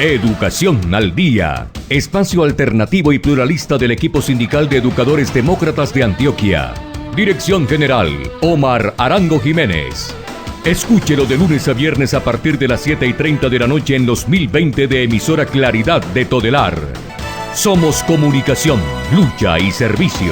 Educación al Día, espacio alternativo y pluralista del equipo sindical de educadores demócratas de Antioquia. Dirección General, Omar Arango Jiménez. Escúchelo de lunes a viernes a partir de las 7:30 de la noche en los 1020 de emisora Claridad de Todelar. Somos comunicación, lucha y servicio.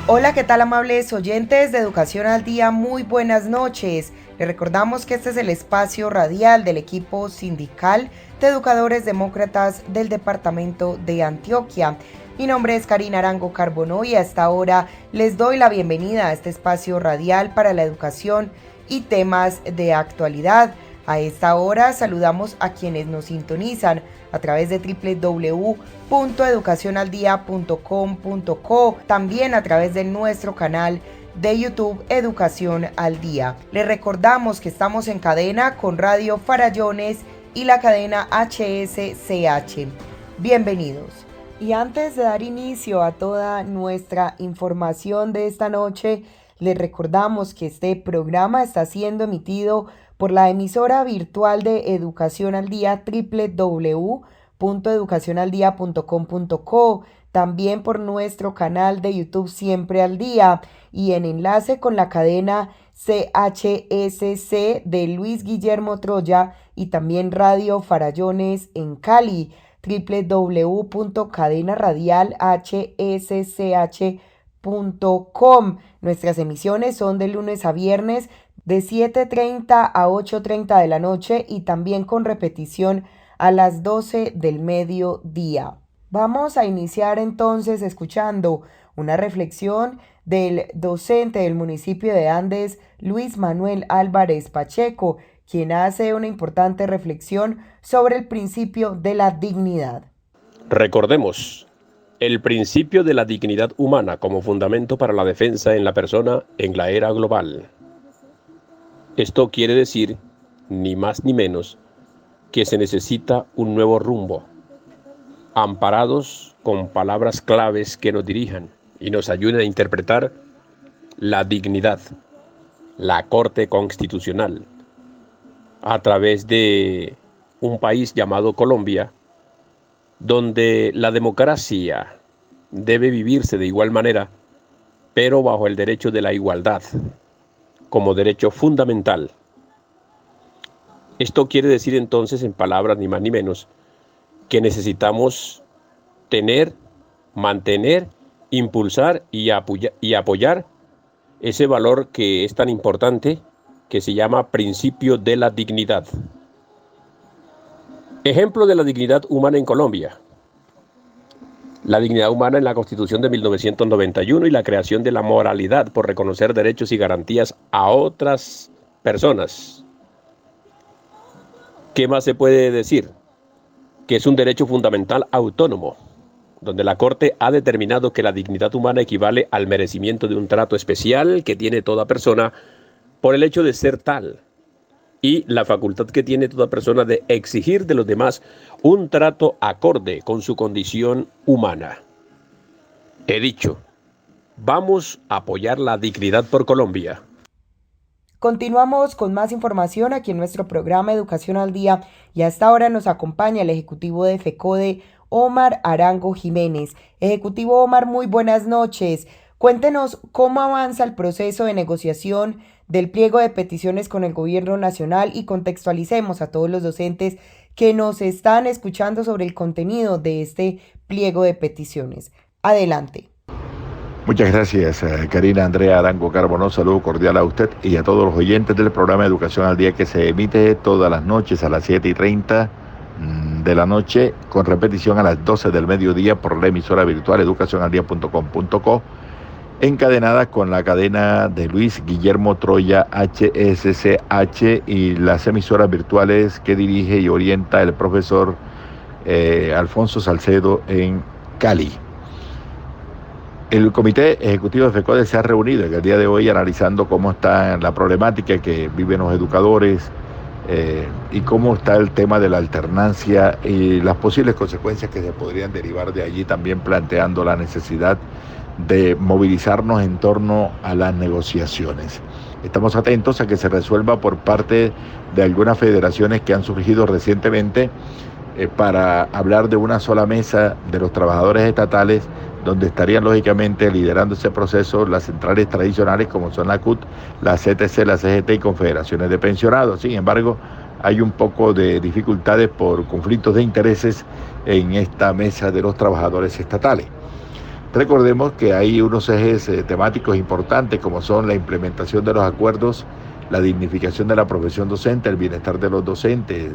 Hola, ¿qué tal, amables oyentes de Educación al Día? Muy buenas noches. Les recordamos que este es el espacio radial del equipo sindical de educadores demócratas del departamento de Antioquia. Mi nombre es Karina Arango Carbonó y a esta hora les doy la bienvenida a este espacio radial para la educación y temas de actualidad. A esta hora saludamos a quienes nos sintonizan a través de www.educacionaldia.com.co, también a través de nuestro canal de YouTube Educación al Día. Les recordamos que estamos en cadena con Radio Farallones y la cadena HSCH. Bienvenidos. Y antes de dar inicio a toda nuestra información de esta noche, les recordamos que este programa está siendo emitido por la emisora virtual de Educación al Día, www.educacionaldia.com.co, también por nuestro canal de YouTube Siempre al Día y en enlace con la cadena CHSC de Luis Guillermo Troya y también Radio Farallones en Cali, www.cadenaradialhsch.com. Nuestras emisiones son de lunes a viernes de 7:30 a 8:30 de la noche y también con repetición a las 12 del mediodía. Vamos a iniciar entonces escuchando una reflexión del docente del municipio de Andes, Luis Manuel Álvarez Pacheco, quien hace una importante reflexión sobre el principio de la dignidad. Recordemos el principio de la dignidad humana como fundamento para la defensa en la persona en la era global. Esto quiere decir, ni más ni menos, que se necesita un nuevo rumbo, amparados con palabras claves que nos dirijan y nos ayuden a interpretar la dignidad, la Corte Constitucional, a través de un país llamado Colombia, donde la democracia debe vivirse de igual manera, pero bajo el derecho de la igualdad, como derecho fundamental. Esto quiere decir entonces, en palabras ni más ni menos, que necesitamos tener, mantener, impulsar y apoyar ese valor que es tan importante, que se llama principio de la dignidad. Ejemplo de la dignidad humana en Colombia. La dignidad humana en la Constitución de 1991 y la creación de la moralidad por reconocer derechos y garantías a otras personas. ¿Qué más se puede decir? Que es un derecho fundamental autónomo, donde la Corte ha determinado que la dignidad humana equivale al merecimiento de un trato especial que tiene toda persona por el hecho de ser tal, y la facultad que tiene toda persona de exigir de los demás un trato acorde con su condición humana. He dicho, vamos a apoyar la dignidad por Colombia. Continuamos con más información aquí en nuestro programa Educación al Día y a esta hora nos acompaña el ejecutivo de FECODE, Omar Arango Jiménez. Ejecutivo Omar, muy buenas noches. Cuéntenos cómo avanza el proceso de negociación del pliego de peticiones con el gobierno nacional y contextualicemos a todos los docentes que nos están escuchando sobre el contenido de este pliego de peticiones. Adelante. Muchas gracias, Karina Andrea Arango Carbonó. Saludo cordial a usted y a todos los oyentes del programa Educación al Día, que se emite todas las noches a las 7:30 de la noche, con repetición a las 12 del mediodía por la emisora virtual educacionaldia.com.co, encadenada con la cadena de Luis Guillermo Troya HSCH y las emisoras virtuales que dirige y orienta el profesor Alfonso Salcedo en Cali. El Comité Ejecutivo de FECODE se ha reunido en el día de hoy analizando cómo está la problemática que viven los educadores y cómo está el tema de la alternancia y las posibles consecuencias que se podrían derivar de allí, también planteando la necesidad de movilizarnos en torno a las negociaciones. Estamos atentos a que se resuelva por parte de algunas federaciones que han surgido recientemente para hablar de una sola mesa de los trabajadores estatales, donde estarían lógicamente liderando ese proceso las centrales tradicionales como son la CUT, la CTC, la CGT y confederaciones de pensionados. Sin embargo, hay un poco de dificultades por conflictos de intereses en esta mesa de los trabajadores estatales. Recordemos que hay unos ejes temáticos importantes como son la implementación de los acuerdos, la dignificación de la profesión docente, el bienestar de los docentes,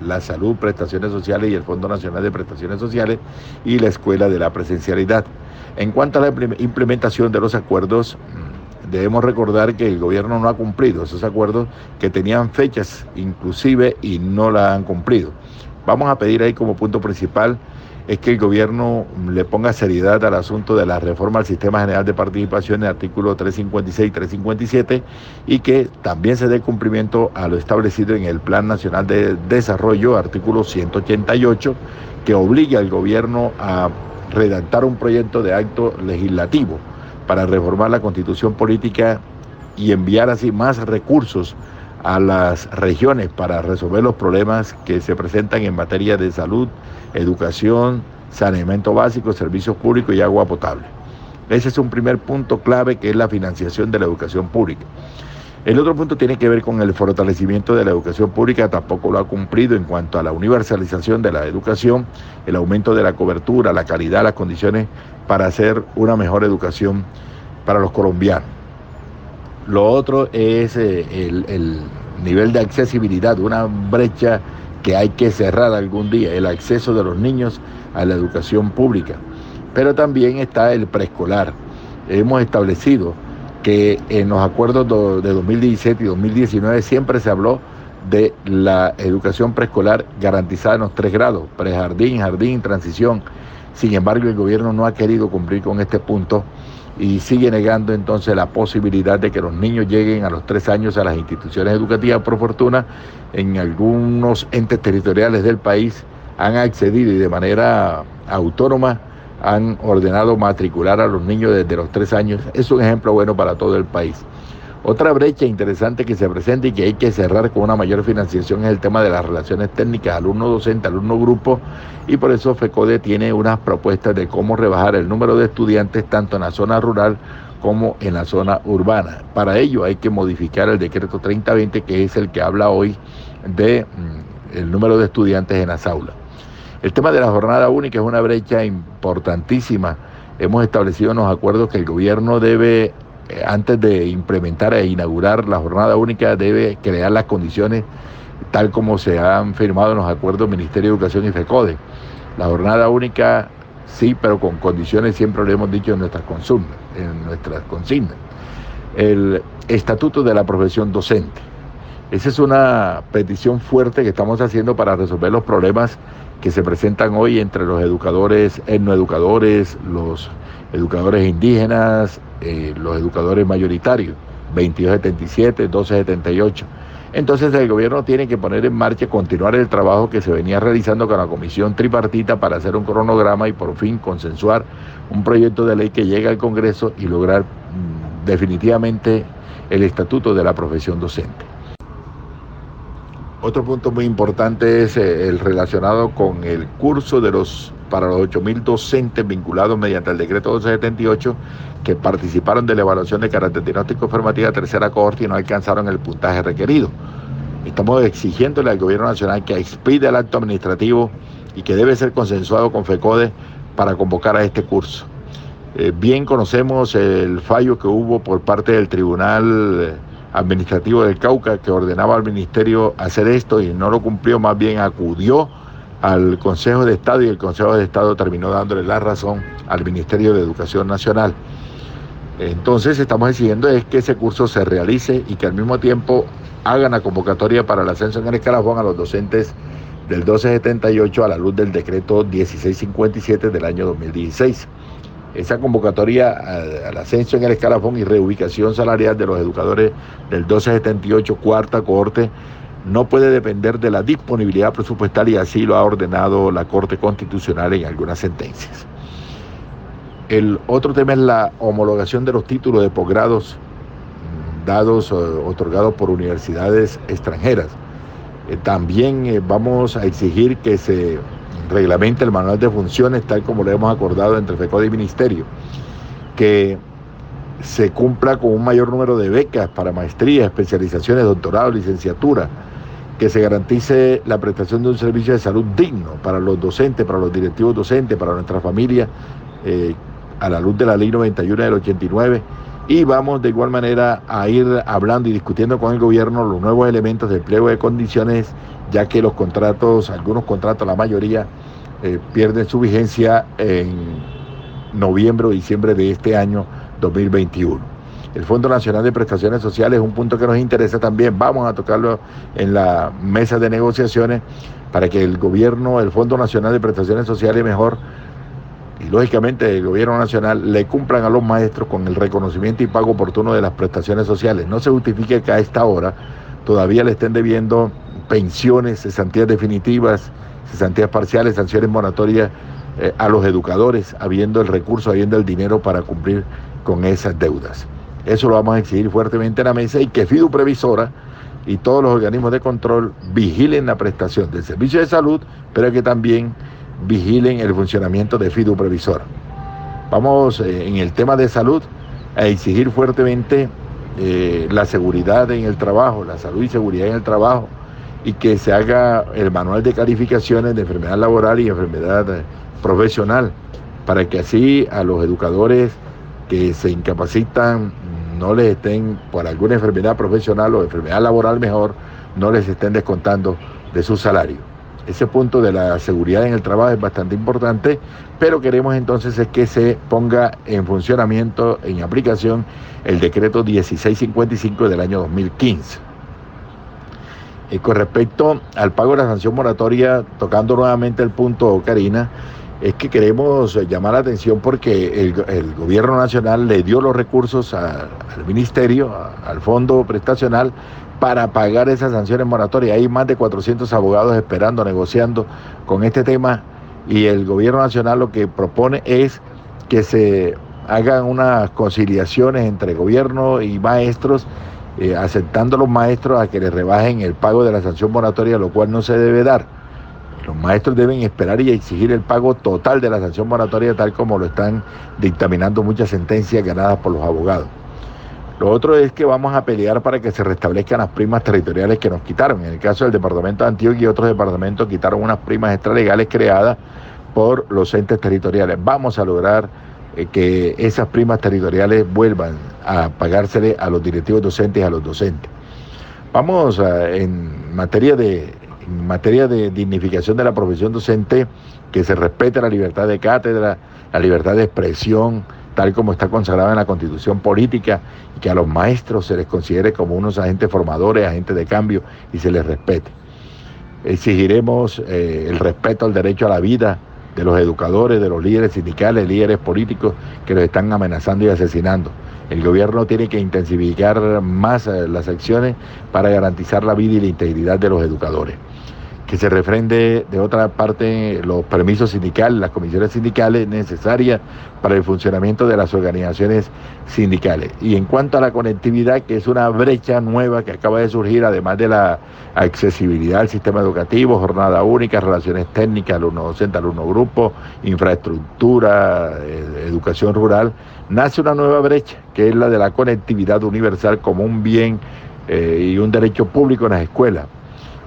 la salud, prestaciones sociales y el Fondo Nacional de Prestaciones Sociales y la Escuela de la Presencialidad. En cuanto a la implementación de los acuerdos, debemos recordar que el gobierno no ha cumplido esos acuerdos que tenían fechas inclusive y no la han cumplido. Vamos a pedir ahí como punto principal es que el gobierno le ponga seriedad al asunto de la reforma al Sistema General de Participación, el artículo 356 y 357, y que también se dé cumplimiento a lo establecido en el Plan Nacional de Desarrollo, artículo 188, que obligue al gobierno a redactar un proyecto de acto legislativo para reformar la Constitución Política y enviar así más recursos a las regiones para resolver los problemas que se presentan en materia de salud, educación, saneamiento básico, servicios públicos y agua potable. Ese es un primer punto clave, que es la financiación de la educación pública. El otro punto tiene que ver con el fortalecimiento de la educación pública. Tampoco lo ha cumplido en cuanto a la universalización de la educación, el aumento de la cobertura, la calidad, las condiciones para hacer una mejor educación para los colombianos. Lo otro es el nivel de accesibilidad, una brecha que hay que cerrar algún día, el acceso de los niños a la educación pública. Pero también está el preescolar. Hemos establecido que en los acuerdos de 2017 y 2019 siempre se habló de la educación preescolar garantizada en los 3 grados, prejardín, jardín, transición. Sin embargo, el gobierno no ha querido cumplir con este punto y sigue negando entonces la posibilidad de que los niños lleguen a los 3 años a las instituciones educativas. Por fortuna, en algunos entes territoriales del país han accedido y de manera autónoma han ordenado matricular a los niños desde los 3 años. Es un ejemplo bueno para todo el país. Otra brecha interesante que se presenta y que hay que cerrar con una mayor financiación es el tema de las relaciones técnicas alumno-docente, alumno-grupo, y por eso FECODE tiene unas propuestas de cómo rebajar el número de estudiantes tanto en la zona rural como en la zona urbana. Para ello hay que modificar el decreto 3020, que es el que habla hoy de el número de estudiantes en las aulas. El tema de la jornada única es una brecha importantísima. Hemos establecido en los acuerdos que el gobierno debe, antes de implementar e inaugurar la jornada única, debe crear las condiciones tal como se han firmado en los acuerdos Ministerio de Educación y FECODE. La jornada única sí, pero con condiciones, siempre lo hemos dicho en nuestras consignas. El estatuto de la profesión docente. Esa es una petición fuerte que estamos haciendo para resolver los problemas que se presentan hoy entre los educadores, etnoeducadores, los educadores indígenas, los educadores mayoritarios, 2277, 1278. Entonces el gobierno tiene que poner en marcha, continuar el trabajo que se venía realizando con la comisión tripartita para hacer un cronograma y por fin consensuar un proyecto de ley que llegue al Congreso y lograr definitivamente el estatuto de la profesión docente. Otro punto muy importante es el relacionado con el curso para los 8.000 docentes vinculados mediante el decreto 1278 que participaron de la evaluación de carácter diagnóstico afirmativa tercera cohorte y no alcanzaron el puntaje requerido. Estamos exigiéndole al gobierno nacional que expida el acto administrativo y que debe ser consensuado con FECODE para convocar a este curso. Bien conocemos el fallo que hubo por parte del Tribunal Administrativo del Cauca, que ordenaba al ministerio hacer esto y no lo cumplió, más bien acudió al Consejo de Estado y el Consejo de Estado terminó dándole la razón al Ministerio de Educación Nacional. Entonces estamos exigiendo es que ese curso se realice y que al mismo tiempo hagan la convocatoria para el ascenso en el escalafón a los docentes del 1278 a la luz del decreto 1657 del año 2016. Esa convocatoria al ascenso en el escalafón y reubicación salarial de los educadores del 1278, cuarta cohorte, no puede depender de la disponibilidad presupuestal y así lo ha ordenado la Corte Constitucional en algunas sentencias. El otro tema es la homologación de los títulos de posgrados otorgados por universidades extranjeras. También vamos a exigir que se reglamente el manual de funciones tal como lo hemos acordado entre FECODE y Ministerio, que se cumpla con un mayor número de becas para maestrías, especializaciones, doctorado, licenciatura, que se garantice la prestación de un servicio de salud digno para los docentes, para los directivos docentes, para nuestra familia, a la luz de la Ley 91 del 89, y vamos de igual manera a ir hablando y discutiendo con el gobierno los nuevos elementos de pliego de condiciones, ya que los contratos, algunos contratos, la mayoría, pierden su vigencia en noviembre o diciembre de este año 2021. El Fondo Nacional de Prestaciones Sociales es un punto que nos interesa también. Vamos a tocarlo en la mesa de negociaciones para que el gobierno, el Fondo Nacional de Prestaciones Sociales mejor, y lógicamente el gobierno nacional, le cumplan a los maestros con el reconocimiento y pago oportuno de las prestaciones sociales. No se justifique que a esta hora todavía le estén debiendo pensiones, cesantías definitivas, cesantías parciales, sanciones moratorias a los educadores, habiendo el recurso, habiendo el dinero para cumplir con esas deudas. Eso lo vamos a exigir fuertemente en la mesa, y que Fidu Previsora y todos los organismos de control vigilen la prestación del servicio de salud, pero que también vigilen el funcionamiento de Fidu Previsora. Vamos en el tema de salud a exigir fuertemente la seguridad en el trabajo, la salud y seguridad en el trabajo, y que se haga el manual de calificaciones de enfermedad laboral y enfermedad profesional, para que así a los educadores que se incapacitan no les estén, por alguna enfermedad profesional o enfermedad laboral mejor, no les estén descontando de su salario. Ese punto de la seguridad en el trabajo es bastante importante, pero queremos entonces es que se ponga en funcionamiento, en aplicación, el decreto 1655 del año 2015. Con respecto al pago de la sanción moratoria, tocando nuevamente el punto, Karina, es que queremos llamar la atención porque el gobierno nacional le dio los recursos al ministerio, al fondo prestacional, para pagar esas sanciones moratorias. Hay más de 400 abogados esperando, negociando con este tema, y el gobierno nacional lo que propone es que se hagan unas conciliaciones entre gobierno y maestros, aceptando a los maestros a que les rebajen el pago de la sanción moratoria, lo cual no se debe dar. Los maestros deben esperar y exigir el pago total de la sanción moratoria, tal como lo están dictaminando muchas sentencias ganadas por los abogados. Lo otro es que vamos a pelear para que se restablezcan las primas territoriales que nos quitaron. En el caso del departamento de Antioquia y otros departamentos quitaron unas primas extralegales creadas por los entes territoriales. Vamos a lograr que esas primas territoriales vuelvan a pagársele a los directivos docentes y a los docentes. Vamos en materia de dignificación de la profesión docente, que se respete la libertad de cátedra, la libertad de expresión, tal como está consagrada en la Constitución política, y que a los maestros se les considere como unos agentes formadores, agentes de cambio, y se les respete. Exigiremos el respeto al derecho a la vida de los educadores, de los líderes sindicales, líderes políticos que los están amenazando y asesinando. El gobierno tiene que intensificar más las acciones para garantizar la vida y la integridad de los educadores. Que se refrende de otra parte los permisos sindicales, las comisiones sindicales necesarias para el funcionamiento de las organizaciones sindicales. Y en cuanto a la conectividad, que es una brecha nueva que acaba de surgir, además de la accesibilidad al sistema educativo, jornada única, relaciones técnicas, alumno docente, alumno grupo, infraestructura, educación rural, nace una nueva brecha, que es la de la conectividad universal como un bien y un derecho público en las escuelas,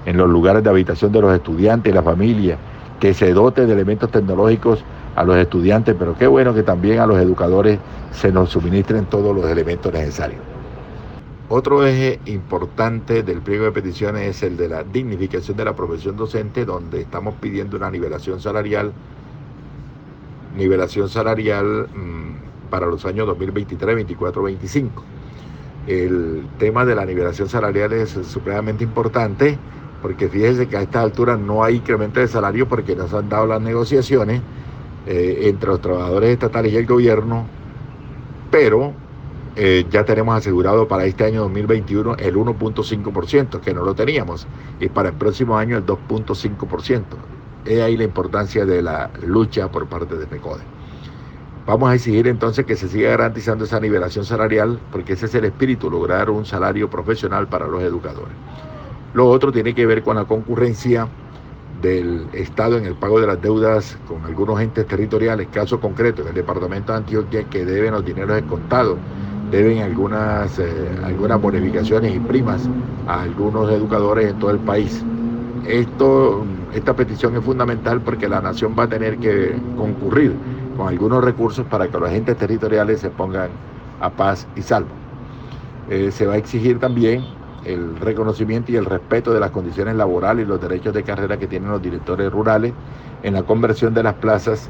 en los lugares de habitación de los estudiantes y la familia, que se dote de elementos tecnológicos a los estudiantes, pero qué bueno que también a los educadores se nos suministren todos los elementos necesarios. Otro eje importante del pliego de peticiones es el de la dignificación de la profesión docente, donde estamos pidiendo una nivelación salarial para los años 2023, 24, 25. El tema de la nivelación salarial es supremamente importante, porque fíjense que a estas alturas no hay incremento de salario porque nos han dado las negociaciones entre los trabajadores estatales y el gobierno, pero ya tenemos asegurado para este año 2021 el 1.5%, que no lo teníamos, y para el próximo año el 2.5%. Es ahí la importancia de la lucha por parte de FECODE. Vamos a exigir entonces que se siga garantizando esa nivelación salarial, porque ese es el espíritu, lograr un salario profesional para los educadores. Lo otro tiene que ver con la concurrencia del Estado en el pago de las deudas con algunos entes territoriales, caso concreto en el departamento de Antioquia, que deben los dineros descontados, deben algunas bonificaciones y primas a algunos educadores en todo el país. Esta petición es fundamental porque la nación va a tener que concurrir con algunos recursos para que los agentes territoriales se pongan a paz y salvo. Se va a exigir también el reconocimiento y el respeto de las condiciones laborales y los derechos de carrera que tienen los directores rurales en la conversión de las plazas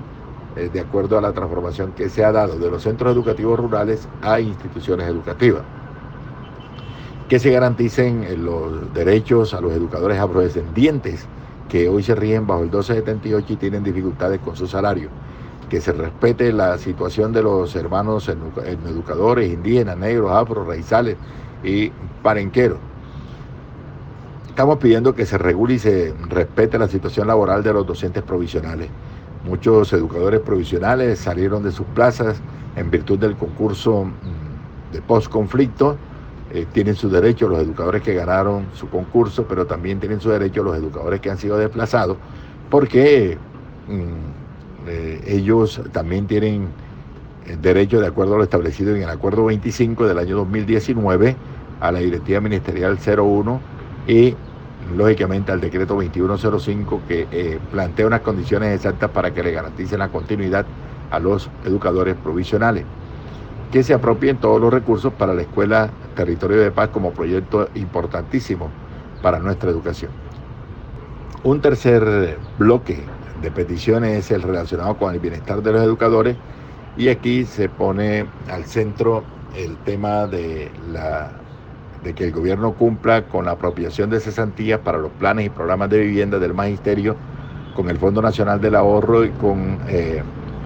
de acuerdo a la transformación que se ha dado de los centros educativos rurales a instituciones educativas. Que se garanticen los derechos a los educadores afrodescendientes que hoy se rigen bajo el 1278 y tienen dificultades con su salario. Que se respete la situación de los hermanos educadores indígenas, negros, afro, raizales y parenqueros. Estamos pidiendo que se regule y se respete la situación laboral de los docentes provisionales. Muchos educadores provisionales salieron de sus plazas en virtud del concurso de postconflicto. Tienen su derecho los educadores que ganaron su concurso, pero también tienen su derecho los educadores que han sido desplazados, porque ellos también tienen derecho, de acuerdo a lo establecido en el Acuerdo 25 del año 2019, a la Directiva Ministerial 01 y, lógicamente, al Decreto 2105, que plantea unas condiciones exactas para que le garanticen la continuidad a los educadores provisionales. Que se apropien todos los recursos para la Escuela Territorio de Paz como proyecto importantísimo para nuestra educación. Un tercer bloque de peticiones es el relacionado con el bienestar de los educadores, y aquí se pone al centro el tema de que el gobierno cumpla con la apropiación de cesantías para los planes y programas de vivienda del magisterio, con el Fondo Nacional del Ahorro y con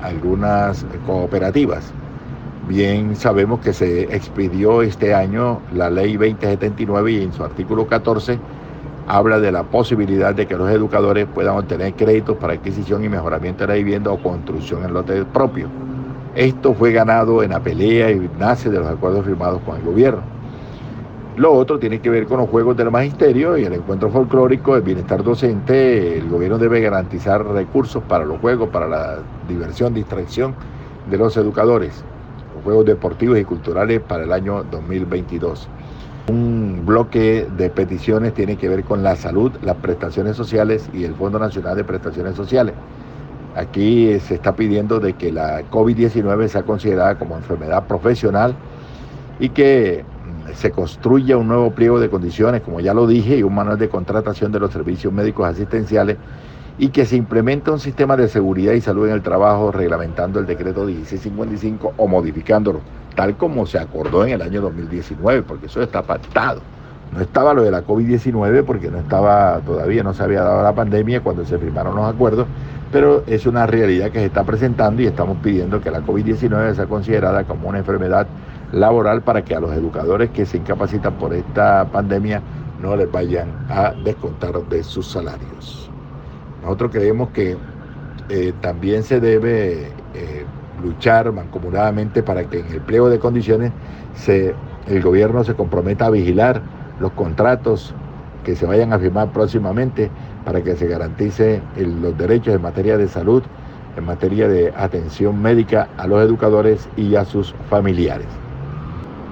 algunas cooperativas. Bien sabemos que se expidió este año la Ley 2079 y en su artículo 14 habla de la posibilidad de que los educadores puedan obtener créditos para adquisición y mejoramiento de la vivienda o construcción en lotes propios. Esto fue ganado en la pelea y nace de los acuerdos firmados con el gobierno. Lo otro tiene que ver con los juegos del magisterio y el encuentro folclórico, el bienestar docente. El gobierno debe garantizar recursos para los juegos, para la diversión, distracción de los educadores, los juegos deportivos y culturales para el año 2022. Un bloque de peticiones tiene que ver con la salud, las prestaciones sociales y el Fondo Nacional de Prestaciones Sociales. Aquí se está pidiendo de que la COVID-19 sea considerada como enfermedad profesional y que se construya un nuevo pliego de condiciones, como ya lo dije, y un manual de contratación de los servicios médicos asistenciales, y que se implemente un sistema de seguridad y salud en el trabajo reglamentando el decreto 1655 o modificándolo, tal como se acordó en el año 2019, porque eso está pactado. No estaba lo de la COVID-19 porque todavía no se había dado la pandemia cuando se firmaron los acuerdos, pero es una realidad que se está presentando y estamos pidiendo que la COVID-19 sea considerada como una enfermedad laboral para que a los educadores que se incapacitan por esta pandemia no les vayan a descontar de sus salarios. Nosotros creemos que también se debe luchar mancomunadamente para que en el pliego de condiciones el gobierno se comprometa a vigilar los contratos que se vayan a firmar próximamente para que se garantice los derechos en materia de salud, en materia de atención médica a los educadores y a sus familiares.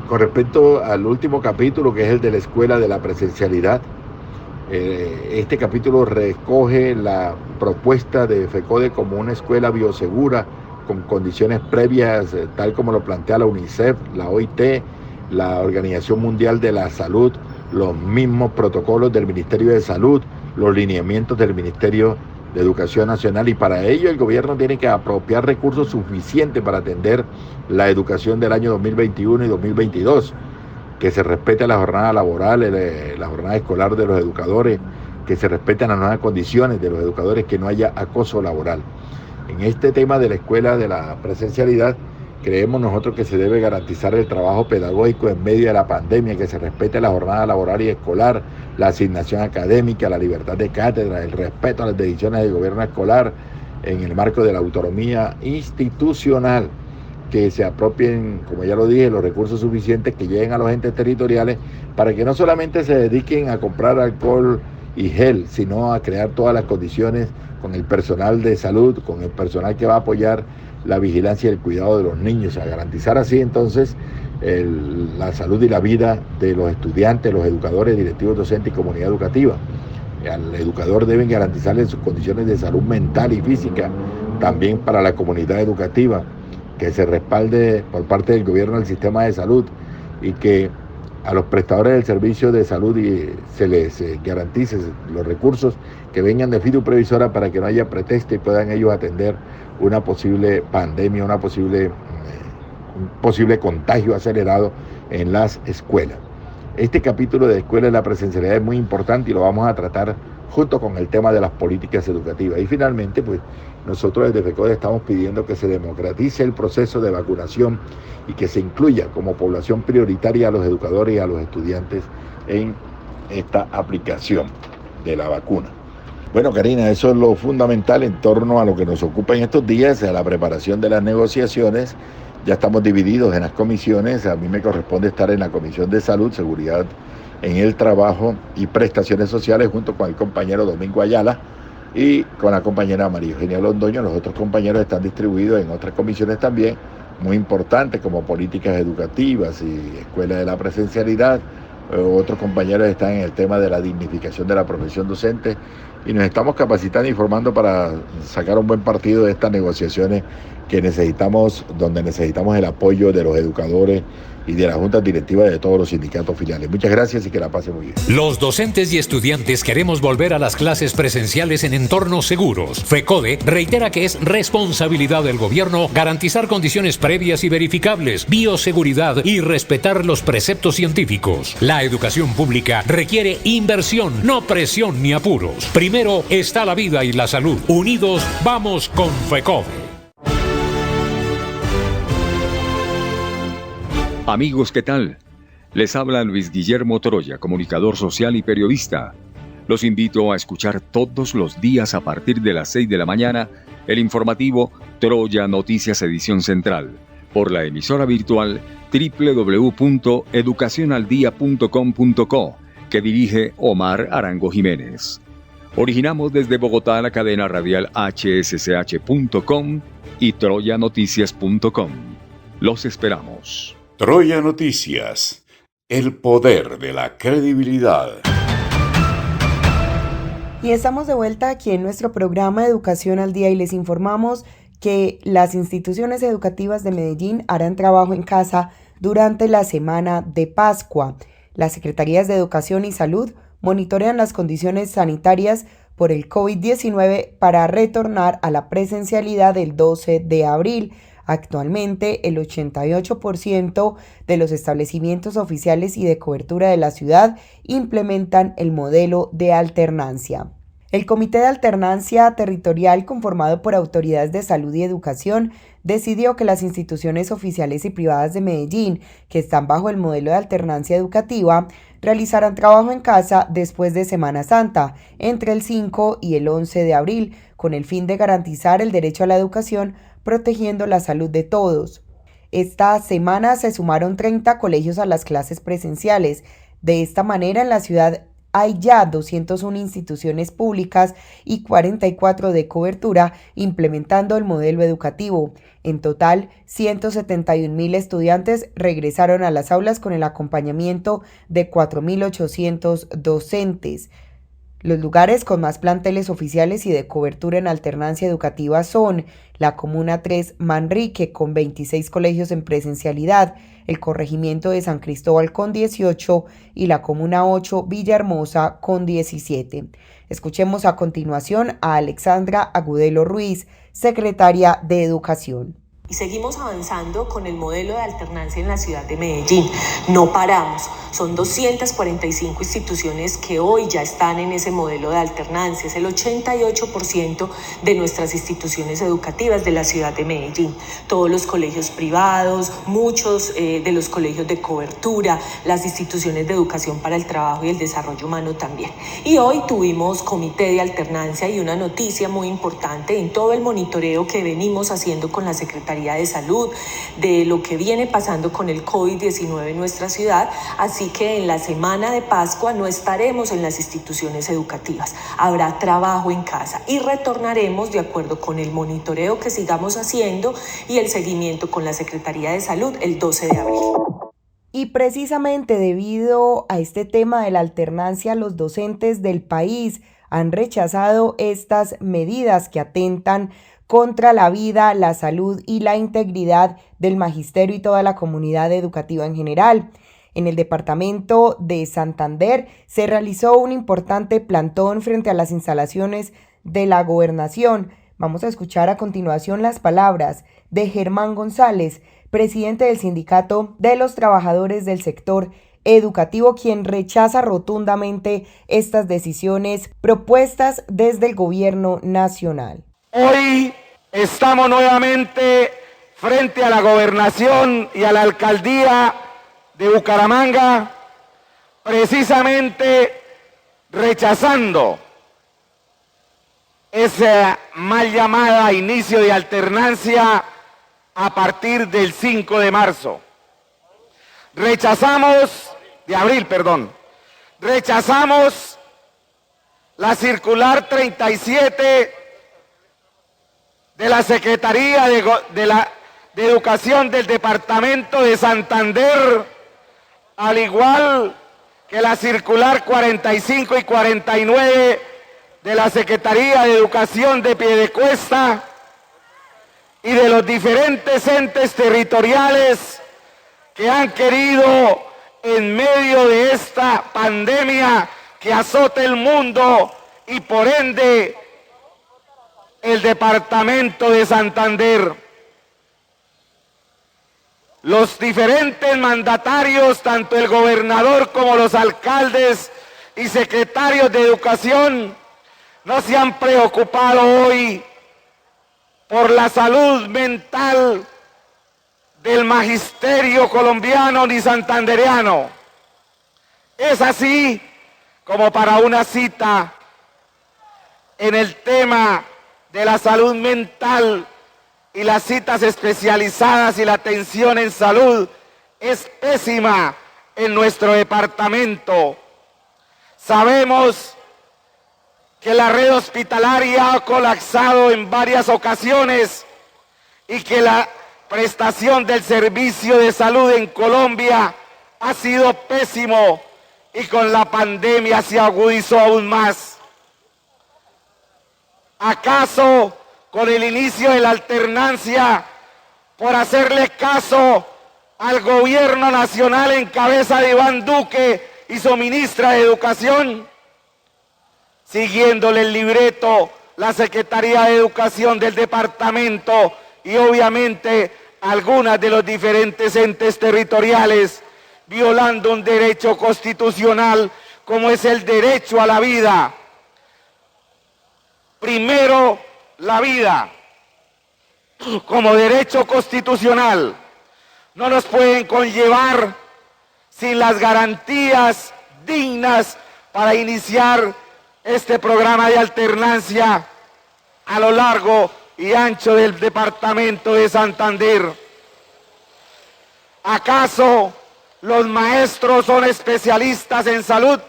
Con respecto al último capítulo, que es el de la escuela de la presencialidad, este capítulo recoge la propuesta de FECODE como una escuela biosegura con condiciones previas, tal como lo plantea la UNICEF, la OIT, la Organización Mundial de la Salud, los mismos protocolos del Ministerio de Salud, los lineamientos del Ministerio de Educación Nacional, y para ello el gobierno tiene que apropiar recursos suficientes para atender la educación del año 2021 y 2022, que se respete la jornada laboral, la jornada escolar de los educadores, que se respeten las nuevas condiciones de los educadores, que no haya acoso laboral. En este tema de la escuela de la presencialidad, creemos nosotros que se debe garantizar el trabajo pedagógico en medio de la pandemia, que se respete la jornada laboral y escolar, la asignación académica, la libertad de cátedra, el respeto a las decisiones del gobierno escolar en el marco de la autonomía institucional, que se apropien, como ya lo dije, los recursos suficientes que lleguen a los entes territoriales para que no solamente se dediquen a comprar alcohol y gel, sino a crear todas las condiciones con el personal de salud, con el personal que va a apoyar la vigilancia y el cuidado de los niños, a garantizar así entonces la salud y la vida de los estudiantes, los educadores, directivos docentes y comunidad educativa. Al educador deben garantizarle sus condiciones de salud mental y física, también para la comunidad educativa, que se respalde por parte del gobierno del sistema de salud y que a los prestadores del servicio de salud se les garantice los recursos que vengan de fidu previsora para que no haya pretexto y puedan ellos atender una posible pandemia, un posible contagio acelerado en las escuelas. Este capítulo de escuela de la presencialidad es muy importante y lo vamos a tratar junto con el tema de las políticas educativas. Y finalmente, pues nosotros desde FECODE estamos pidiendo que se democratice el proceso de vacunación y que se incluya como población prioritaria a los educadores y a los estudiantes en esta aplicación de la vacuna. Bueno, Karina, eso es lo fundamental en torno a lo que nos ocupa en estos días, a la preparación de las negociaciones. Ya estamos divididos en las comisiones. A mí me corresponde estar en la Comisión de Salud, Seguridad en el Trabajo y Prestaciones Sociales junto con el compañero Domingo Ayala y con la compañera María Eugenia Londoño. Los otros compañeros están distribuidos en otras comisiones también, muy importantes como políticas educativas y escuela de la presencialidad. Otros compañeros están en el tema de la dignificación de la profesión docente y nos estamos capacitando y formando para sacar un buen partido de estas negociaciones donde necesitamos el apoyo de los educadores y de la junta directiva de todos los sindicatos filiales. Muchas gracias y que la pasen muy bien. Los docentes y estudiantes queremos volver a las clases presenciales en entornos seguros. FECODE reitera que es responsabilidad del gobierno garantizar condiciones previas y verificables, bioseguridad y respetar los preceptos científicos. La educación pública requiere inversión, no presión ni apuros. Primero está la vida y la salud. Unidos vamos con FECODE. Amigos, ¿qué tal? Les habla Luis Guillermo Troya, comunicador social y periodista. Los invito a escuchar todos los días a partir de las 6 de la mañana el informativo Troya Noticias Edición Central por la emisora virtual www.educacionaldia.com.co que dirige Omar Arango Jiménez. Originamos desde Bogotá la cadena radial hsch.com y troyanoticias.com. Los esperamos. Troya Noticias, el poder de la credibilidad. Y estamos de vuelta aquí en nuestro programa Educación al Día y les informamos que las instituciones educativas de Medellín harán trabajo en casa durante la semana de Pascua. Las Secretarías de Educación y Salud monitorean las condiciones sanitarias por el COVID-19 para retornar a la presencialidad el 12 de abril. Actualmente, el 88% de los establecimientos oficiales y de cobertura de la ciudad implementan el modelo de alternancia. El Comité de Alternancia Territorial, conformado por autoridades de salud y educación, decidió que las instituciones oficiales y privadas de Medellín, que están bajo el modelo de alternancia educativa, realizarán trabajo en casa después de Semana Santa, entre el 5 y el 11 de abril, con el fin de garantizar el derecho a la educación, protegiendo la salud de todos. Esta semana se sumaron 30 colegios a las clases presenciales. De esta manera, en la ciudad hay ya 201 instituciones públicas y 44 de cobertura implementando el modelo educativo. En total, 171.000 estudiantes regresaron a las aulas con el acompañamiento de 4.800 docentes. Los lugares con más planteles oficiales y de cobertura en alternancia educativa son la Comuna 3 Manrique con 26 colegios en presencialidad, el Corregimiento de San Cristóbal con 18 y la Comuna 8 Villahermosa con 17. Escuchemos a continuación a Alexandra Agudelo Ruiz, secretaria de Educación. Y seguimos avanzando con el modelo de alternancia en la ciudad de Medellín. No paramos. Son 245 instituciones que hoy ya están en ese modelo de alternancia. Es el 88% de nuestras instituciones educativas de la ciudad de Medellín. Todos los colegios privados, muchos de los colegios de cobertura, las instituciones de educación para el trabajo y el desarrollo humano también. Y hoy tuvimos comité de alternancia y una noticia muy importante en todo el monitoreo que venimos haciendo con la Secretaría Secretaría de Salud, de lo que viene pasando con el COVID-19 en nuestra ciudad, así que en la semana de Pascua no estaremos en las instituciones educativas, habrá trabajo en casa y retornaremos de acuerdo con el monitoreo que sigamos haciendo y el seguimiento con la Secretaría de Salud el 12 de abril. Y precisamente debido a este tema de la alternancia, los docentes del país han rechazado estas medidas que atentan contra la vida, la salud y la integridad del magisterio y toda la comunidad educativa en general. En el departamento de Santander se realizó un importante plantón frente a las instalaciones de la gobernación. Vamos a escuchar a continuación las palabras de Germán González, presidente del Sindicato de los Trabajadores del Sector Educativo, quien rechaza rotundamente estas decisiones propuestas desde el gobierno nacional. Hoy estamos nuevamente frente a la gobernación y a la alcaldía de Bucaramanga, precisamente rechazando esa mal llamada inicio de alternancia a partir del 5 de marzo. Rechazamos la circular 37 de la Secretaría de Educación del Departamento de Santander, al igual que la circular 45 y 49 de la Secretaría de Educación de Piedecuesta y de los diferentes entes territoriales que han querido, en medio de esta pandemia que azota el mundo y por ende el departamento de Santander, los diferentes mandatarios, tanto el gobernador como los alcaldes y secretarios de educación, no se han preocupado hoy por la salud mental del magisterio colombiano ni santandereano. Es así como para una cita en el tema de la salud mental y las citas especializadas y la atención en salud es pésima en nuestro departamento. Sabemos que la red hospitalaria ha colapsado en varias ocasiones y que la prestación del servicio de salud en Colombia ha sido pésimo y con la pandemia se agudizó aún más. ¿Acaso con el inicio de la alternancia, por hacerle caso al gobierno nacional en cabeza de Iván Duque y su ministra de Educación, siguiéndole el libreto la Secretaría de Educación del departamento y obviamente algunas de los diferentes entes territoriales, violando un derecho constitucional como es el derecho a la vida? Primero, la vida como derecho constitucional no nos pueden conllevar sin las garantías dignas para iniciar este programa de alternancia a lo largo y ancho del departamento de Santander. ¿Acaso los maestros son especialistas en salud?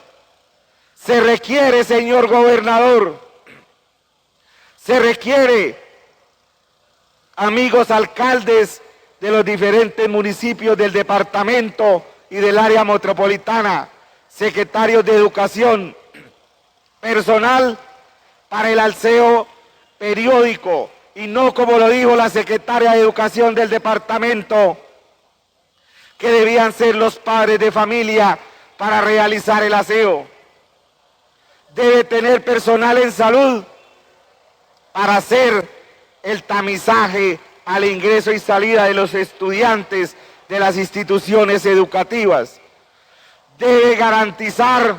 Se requiere, señor gobernador, se requiere, amigos alcaldes de los diferentes municipios del departamento y del área metropolitana, secretarios de educación, personal para el aseo periódico y no como lo dijo la secretaria de Educación del departamento, que debían ser los padres de familia para realizar el aseo. Debe tener personal en salud para hacer el tamizaje al ingreso y salida de los estudiantes de las instituciones educativas. Debe garantizar,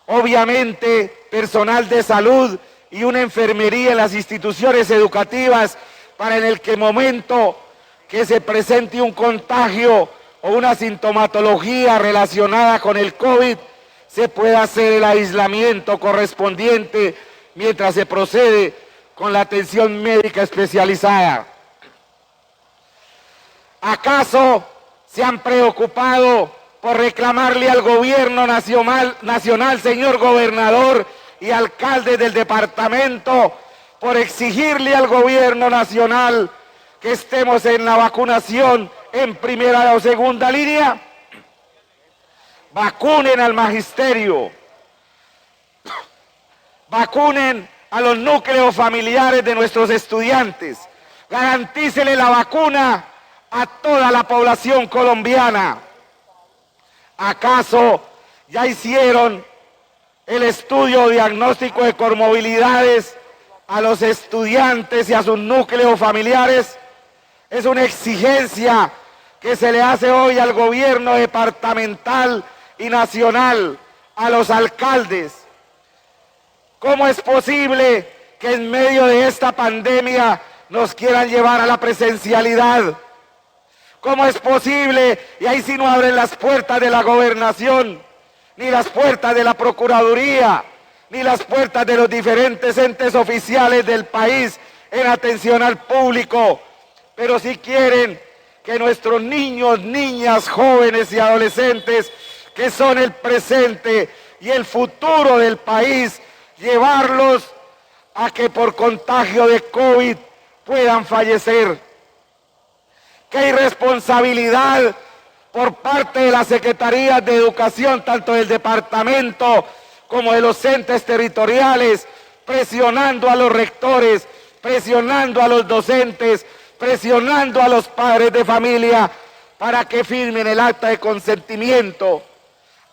obviamente, personal de salud y una enfermería en las instituciones educativas para en el momento que se presente un contagio o una sintomatología relacionada con el COVID, se pueda hacer el aislamiento correspondiente mientras se procede con la atención médica especializada. ¿Acaso se han preocupado por reclamarle al gobierno nacional, señor gobernador y alcalde del departamento, por exigirle al gobierno nacional que estemos en la vacunación en primera o segunda línea? Vacunen al magisterio, vacunen a los núcleos familiares de nuestros estudiantes, garantícele la vacuna a toda la población colombiana. ¿Acaso ya hicieron el estudio diagnóstico de comorbilidades a los estudiantes y a sus núcleos familiares? Es una exigencia que se le hace hoy al gobierno departamental y nacional, a los alcaldes. ¿Cómo es posible que en medio de esta pandemia nos quieran llevar a la presencialidad? ¿Cómo es posible? Y ahí sí no abren las puertas de la gobernación, ni las puertas de la procuraduría, ni las puertas de los diferentes entes oficiales del país en atención al público. Pero si quieren que nuestros niños, niñas, jóvenes y adolescentes, que son el presente y el futuro del país, llevarlos a que por contagio de COVID puedan fallecer. ¡Qué irresponsabilidad por parte de las Secretarías de Educación, tanto del departamento como de los entes territoriales, presionando a los rectores, presionando a los docentes, presionando a los padres de familia para que firmen el acta de consentimiento?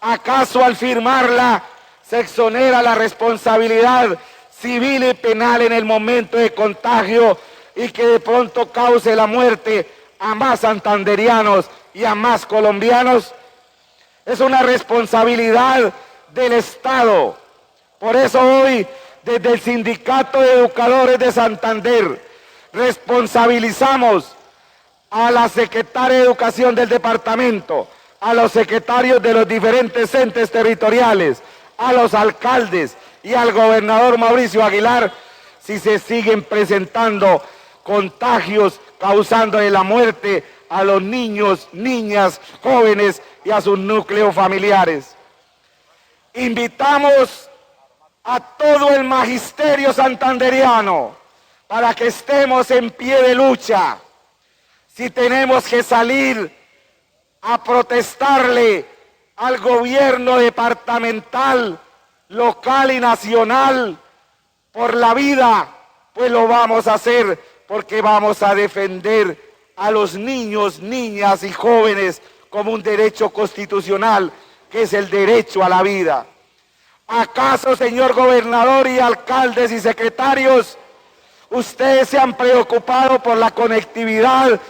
¿Acaso al firmarla se exonera la responsabilidad civil y penal en el momento de contagio y que de pronto cause la muerte a más santanderianos y a más colombianos? Es una responsabilidad del Estado. Por eso hoy, desde el Sindicato de Educadores de Santander, responsabilizamos a la secretaria de Educación del departamento, a los secretarios de los diferentes entes territoriales, a los alcaldes y al gobernador Mauricio Aguilar, si se siguen presentando contagios causándole la muerte a los niños, niñas, jóvenes y a sus núcleos familiares. Invitamos a todo el magisterio santanderiano para que estemos en pie de lucha. Si tenemos que salir a protestarle al gobierno departamental, local y nacional por la vida, pues lo vamos a hacer, porque vamos a defender a los niños, niñas y jóvenes como un derecho constitucional, que es el derecho a la vida. ¿Acaso, señor gobernador y alcaldes y secretarios, ustedes se han preocupado por la conectividad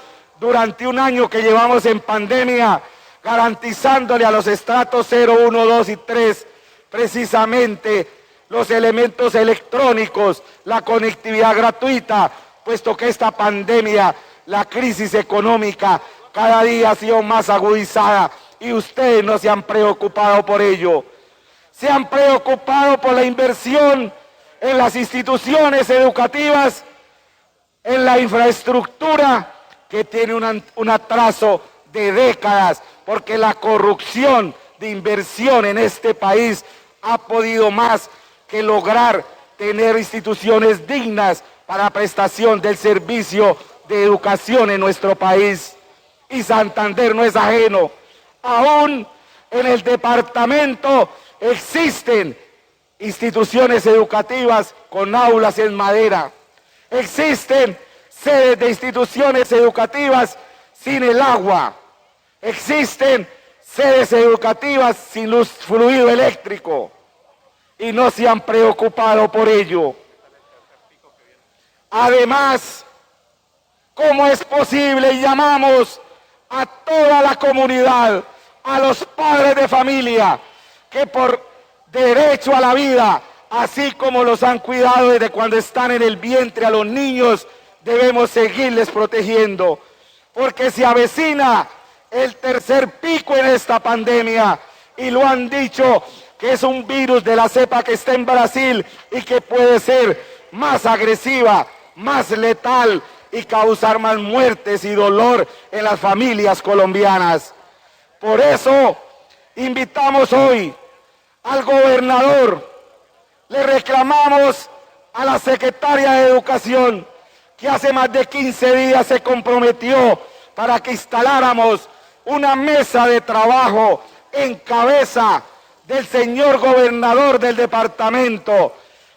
durante un año que llevamos en pandemia, garantizándole a los estratos 0, 1, 2 y 3 precisamente los elementos electrónicos, la conectividad gratuita, puesto que esta pandemia, la crisis económica, cada día ha sido más agudizada y ustedes no se han preocupado por ello? Se han preocupado por la inversión en las instituciones educativas, en la infraestructura, que tiene un atraso de décadas, porque la corrupción de inversión en este país ha podido más que lograr tener instituciones dignas para prestación del servicio de educación en nuestro país. Y Santander no es ajeno. Aún en el departamento existen instituciones educativas con aulas en madera. Existen sedes de instituciones educativas sin el agua. Existen sedes educativas sin luz, fluido eléctrico, y no se han preocupado por ello. Además, ¿cómo es posible? Y llamamos a toda la comunidad, a los padres de familia, que por derecho a la vida, así como los han cuidado desde cuando están en el vientre a los niños, debemos seguirles protegiendo, porque se avecina el tercer pico en esta pandemia, y lo han dicho que es un virus de la cepa que está en Brasil y que puede ser más agresiva, más letal y causar más muertes y dolor en las familias colombianas. Por eso invitamos hoy al gobernador, le reclamamos a la secretaria de Educación, que hace más de 15 días se comprometió para que instaláramos una mesa de trabajo en cabeza del señor gobernador del departamento,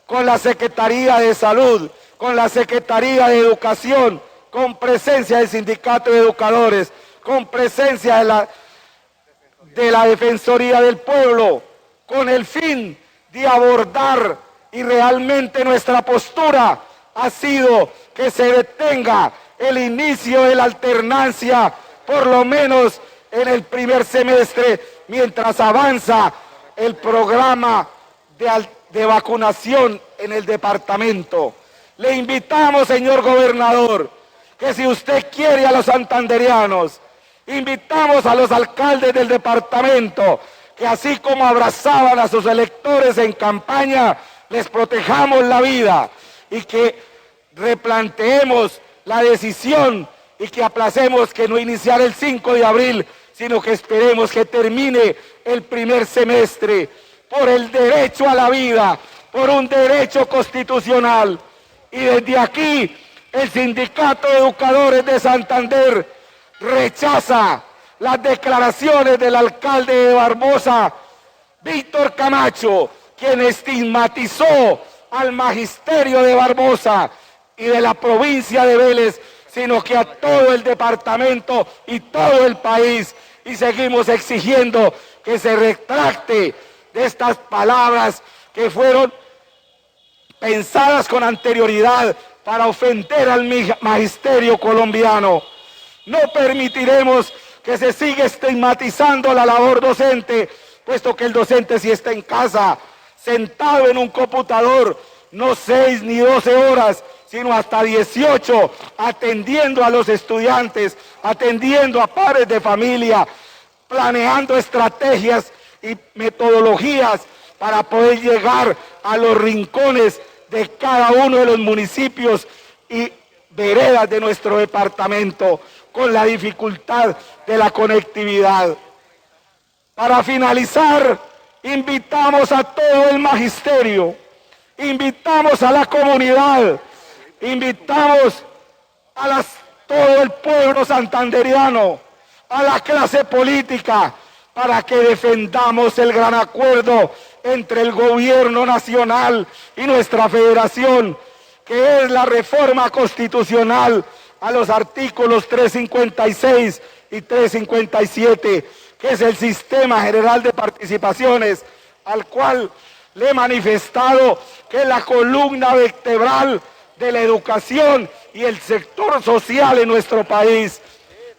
con la Secretaría de Salud, con la Secretaría de Educación, con presencia del Sindicato de Educadores, con presencia de la Defensoría del Pueblo, con el fin de abordar, y realmente nuestra postura ha sido que se detenga el inicio de la alternancia, por lo menos en el primer semestre, mientras avanza el programa de vacunación en el departamento. Le invitamos, señor gobernador, que si usted quiere a los santanderianos, invitamos a los alcaldes del departamento, que así como abrazaban a sus electores en campaña, les protejamos la vida y que replanteemos la decisión y que aplacemos que no iniciar el 5 de abril, sino que esperemos que termine el primer semestre por el derecho a la vida, por un derecho constitucional. Y desde aquí, el Sindicato de Educadores de Santander rechaza las declaraciones del alcalde de Barbosa, Víctor Camacho, quien estigmatizó al magisterio de Barbosa y de la provincia de Vélez, sino que a todo el departamento y todo el país. Y seguimos exigiendo que se retracte de estas palabras que fueron pensadas con anterioridad para ofender al magisterio colombiano. No permitiremos que se siga estigmatizando la labor docente, puesto que el docente sí está en casa, sentado en un computador, no 6 ni 12 horas, sino hasta 18, atendiendo a los estudiantes, atendiendo a padres de familia, planeando estrategias y metodologías para poder llegar a los rincones de cada uno de los municipios y veredas de nuestro departamento, con la dificultad de la conectividad. Para finalizar, invitamos a todo el magisterio, invitamos a la comunidad, invitamos a todo el pueblo santanderiano, a la clase política, para que defendamos el gran acuerdo entre el gobierno nacional y nuestra federación, que es la reforma constitucional a los artículos 356 y 357, que es el sistema general de participaciones, al cual le he manifestado que es la columna vertebral de la educación y el sector social en nuestro país,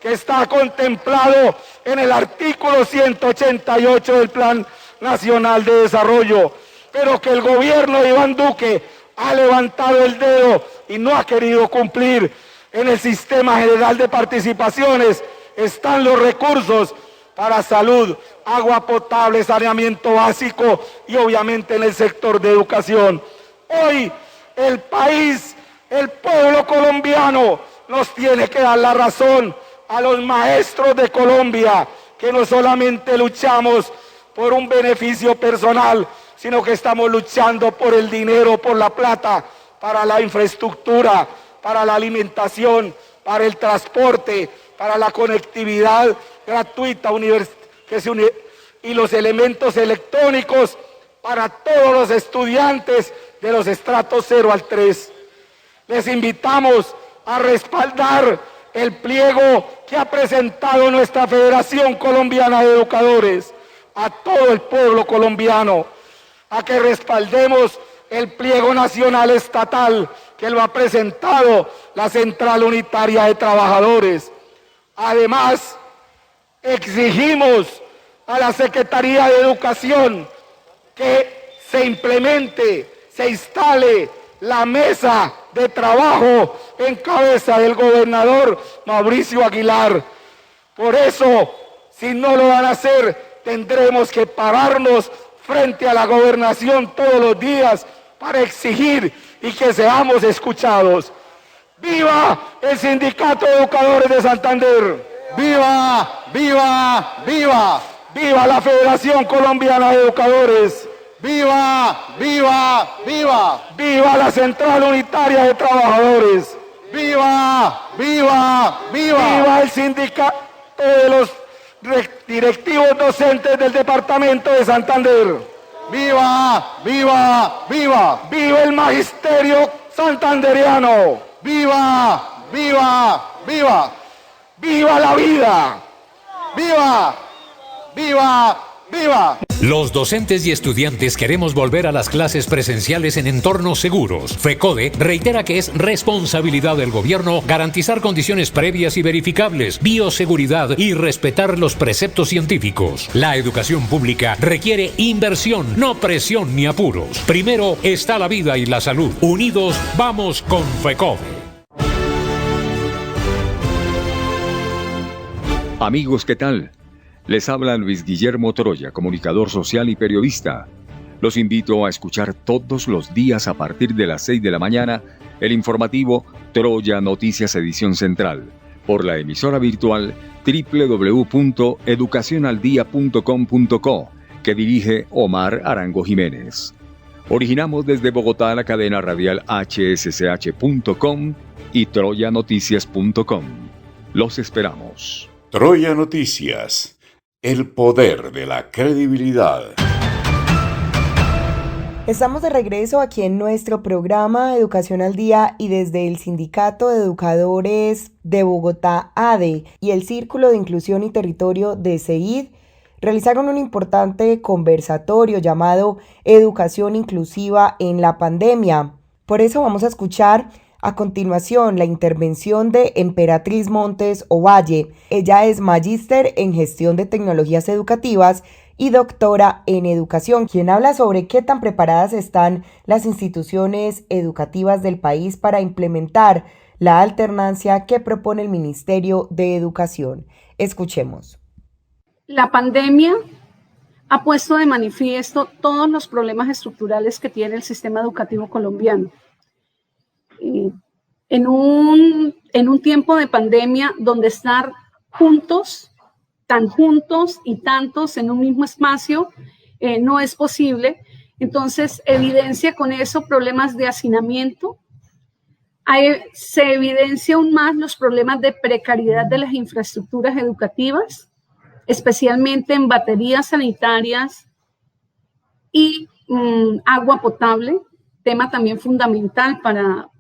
que está contemplado en el artículo 188 del Plan Nacional de Desarrollo, pero que el gobierno de Iván Duque ha levantado el dedo y no ha querido cumplir. En el sistema general de participaciones están los recursos para salud, agua potable, saneamiento básico y obviamente en el sector de educación. Hoy el país, el pueblo colombiano nos tiene que dar la razón a los maestros de Colombia, que no solamente luchamos por un beneficio personal, sino que estamos luchando por el dinero, por la plata, para la infraestructura, para la alimentación, para el transporte, para la conectividad gratuita y los elementos electrónicos para todos los estudiantes de los estratos 0 al 3. Les invitamos a respaldar el pliego que ha presentado nuestra Federación Colombiana de Educadores, a todo el pueblo colombiano, a que respaldemos el pliego nacional estatal que lo ha presentado la Central Unitaria de Trabajadores. Además, exigimos a la Secretaría de Educación que se implemente, se instale la mesa de trabajo en cabeza del gobernador Mauricio Aguilar. Por eso, si no lo van a hacer, tendremos que pararnos frente a la gobernación todos los días para exigir y que seamos escuchados. ¡Viva el Sindicato de Educadores de Santander! ¡Viva, viva, viva! ¡Viva la Federación Colombiana de Educadores! ¡Viva, viva, viva! ¡Viva la Central Unitaria de Trabajadores! ¡Viva, viva, viva! ¡Viva el Sindicato de los directivos docentes del Departamento de Santander! ¡Viva, viva, viva! ¡Viva el Magisterio Santanderiano! ¡Viva, viva, viva! ¡Viva la vida! ¡Viva, viva, viva! Los docentes y estudiantes queremos volver a las clases presenciales en entornos seguros. FECODE reitera que es responsabilidad del gobierno garantizar condiciones previas y verificables, bioseguridad y respetar los preceptos científicos. La educación pública requiere inversión, no presión ni apuros. Primero está la vida y la salud. Unidos vamos con FECODE. Amigos, ¿qué tal? Les habla Luis Guillermo Troya, comunicador social y periodista. Los invito a escuchar todos los días a partir de las 6 de la mañana el informativo Troya Noticias Edición Central por la emisora virtual www.educacionaldia.com.co que dirige Omar Arango Jiménez. Originamos desde Bogotá la cadena radial hsch.com y troyanoticias.com. Los esperamos. Troya Noticias, el poder de la credibilidad. Estamos de regreso aquí en nuestro programa Educación al Día y desde el Sindicato de Educadores de Bogotá, ADE, y el Círculo de Inclusión y Territorio de CEID realizaron un importante conversatorio llamado Educación Inclusiva en la Pandemia. Por eso vamos a escuchar a continuación la intervención de Emperatriz Montes Ovalle. Ella es magíster en gestión de tecnologías educativas y doctora en educación, quien habla sobre qué tan preparadas están las instituciones educativas del país para implementar la alternancia que propone el Ministerio de Educación. Escuchemos. La pandemia ha puesto de manifiesto todos los problemas estructurales que tiene el sistema educativo colombiano. En un tiempo de pandemia donde estar juntos, tan juntos y tantos en un mismo espacio no es posible, entonces evidencia con eso problemas de hacinamiento, se evidencia aún más los problemas de precariedad de las infraestructuras educativas, especialmente en baterías sanitarias y agua potable, tema también fundamental para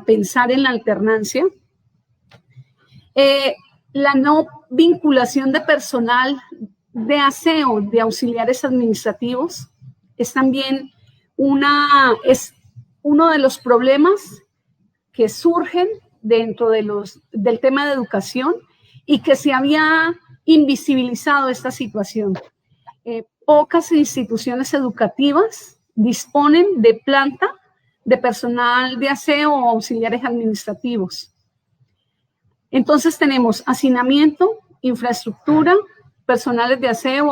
pensar en la alternancia. La no vinculación de personal de aseo, de auxiliares administrativos, es también es uno de los problemas que surgen dentro del tema de educación y que se había invisibilizado esta situación. Pocas instituciones educativas disponen de planta de personal de aseo o auxiliares administrativos. Entonces tenemos hacinamiento, infraestructura, personales de aseo o